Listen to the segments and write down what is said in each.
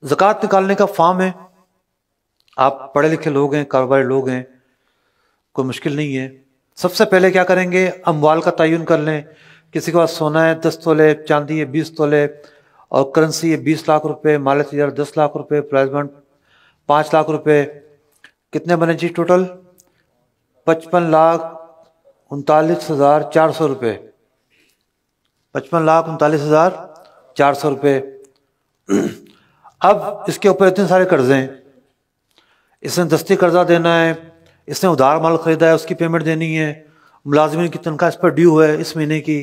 ज़कात निकालने का फॉर्म है, आप पढ़े लिखे लोग हैं, कारोबारी लोग हैं, कोई मुश्किल नहीं है। सबसे पहले क्या करेंगे, अमवाल का तयन कर लें। किसी के पास सोना है 10 तोले, चांदी है 20 तोले और करेंसी है 20 लाख रुपए, माल तजारत 10 लाख रुपए, प्राइज बॉन्ड 5 लाख रुपए। कितने बने जी टोटल? 55,39,400 रुपये। 55,39,400 रुपये। अब इसके ऊपर इतने सारे कर्जे हैं, इसने दस्ती कर्जा देना है, इसने उधार माल खरीदा है उसकी पेमेंट देनी है, मुलाजिमिन की तनख्वाह इस पर ड्यू है इस महीने की,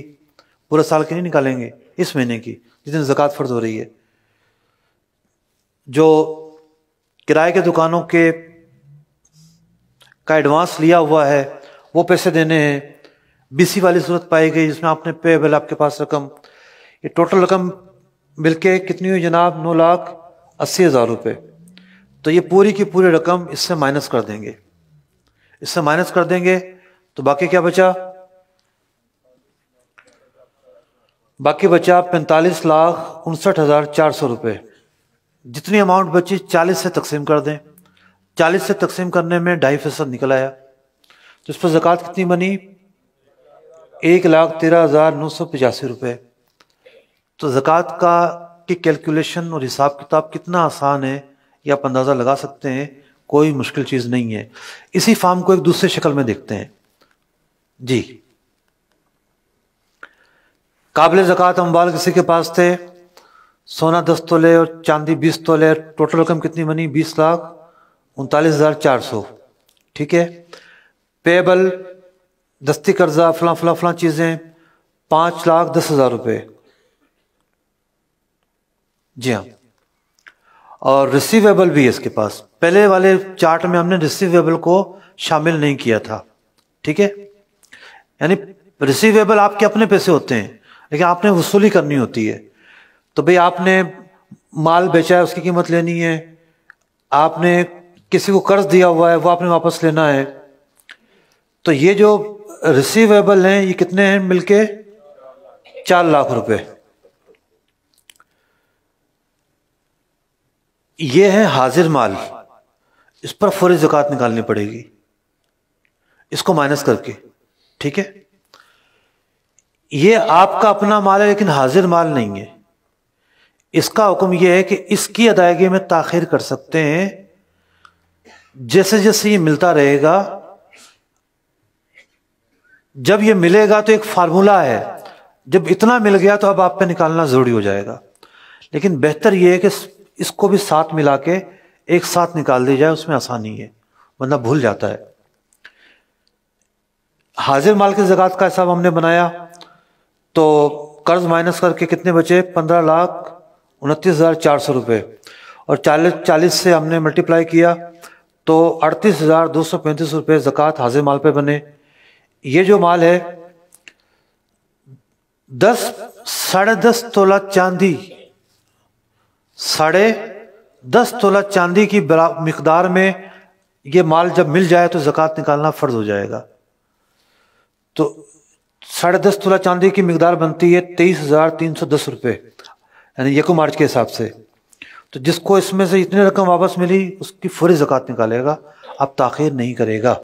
पूरे साल की नहीं निकालेंगे, इस महीने की जितनी ज़कात फ़र्ज हो रही है। जो किराए के दुकानों के का एडवांस लिया हुआ है वो पैसे देने हैं। बीसी वाली सूरत पाई गई जिसमें आपने पेबल आपके पास रकम, ये टोटल रकम मिलके कितनी हुई जनाब? 9,80,000 रुपये। तो ये पूरी की पूरी रकम इससे माइनस कर देंगे, इससे माइनस कर देंगे तो बाकी क्या बचा? बाकी बचा 45,59,400 रुपये। जितनी अमाउंट बची 40 से तकसीम कर दें, 40 से तकसीम करने में 2.5% निकल आया, तो इस पर ज़कात कितनी बनी? 1,13,985 रुपये। तो ज़कात की कैलकुलेशन और हिसाब किताब कितना आसान है ये आप अंदाज़ा लगा सकते हैं, कोई मुश्किल चीज़ नहीं है। इसी फॉर्म को एक दूसरी शक्ल में देखते हैं जी। काबिल ज़कात अम्वाल किसी के पास थे, सोना 10 तोले और चांदी 20 तोले, टोटल रकम कितनी बनी? 20,39,400। ठीक है। पेबल दस्ती कर्जा फलां फलां फलां चीज़ें 5,10,000 रुपये। जी हाँ। और रिसीवेबल भी है इसके पास। पहले वाले चार्ट में हमने रिसीवेबल को शामिल नहीं किया था, ठीक है। यानी रिसीवेबल आपके अपने पैसे होते हैं लेकिन आपने वसूली करनी होती है। तो भाई आपने माल बेचा है उसकी कीमत लेनी है, आपने किसी को कर्ज दिया हुआ है वो आपने वापस लेना है। तो ये जो रिसीवेबल हैं ये कितने हैं मिलके? 4 लाख रुपए। ये है हाजिर माल, इस पर फौरी ज़कात निकालनी पड़ेगी इसको माइनस करके, ठीक है। ये आपका अपना माल है लेकिन हाजिर माल नहीं है। इसका हुक्म यह है कि इसकी अदायगी में ताखीर कर सकते हैं, जैसे जैसे ये मिलता रहेगा। जब ये मिलेगा तो एक फार्मूला है, जब इतना मिल गया तो अब आप पे निकालना जरूरी हो जाएगा। लेकिन बेहतर यह है कि इसको भी साथ मिला के एक साथ निकाल दी जाए, उसमें आसानी है, बंदा भूल जाता है। हाजिर माल की ज़कात का हिसाब हमने बनाया तो कर्ज माइनस करके कितने बचे? 15,29,400 रुपये। और 40 से हमने मल्टीप्लाई किया तो 38,235 रुपये ज़कात हाजिर माल पे बने। ये जो माल है 10.5 तोला चांदी, 10.5 तोला चांदी की मिकदार में ये माल जब मिल जाए तो ज़कात निकालना फ़र्ज हो जाएगा। तो 10.5 तोला चांदी की मिकदार बनती है 23,310 रुपये, यानी यकम मार्च के हिसाब से। तो जिसको इसमें से इतनी रकम वापस मिली उसकी फौरी ज़कात निकालेगा, अब ताख़ीर नहीं करेगा।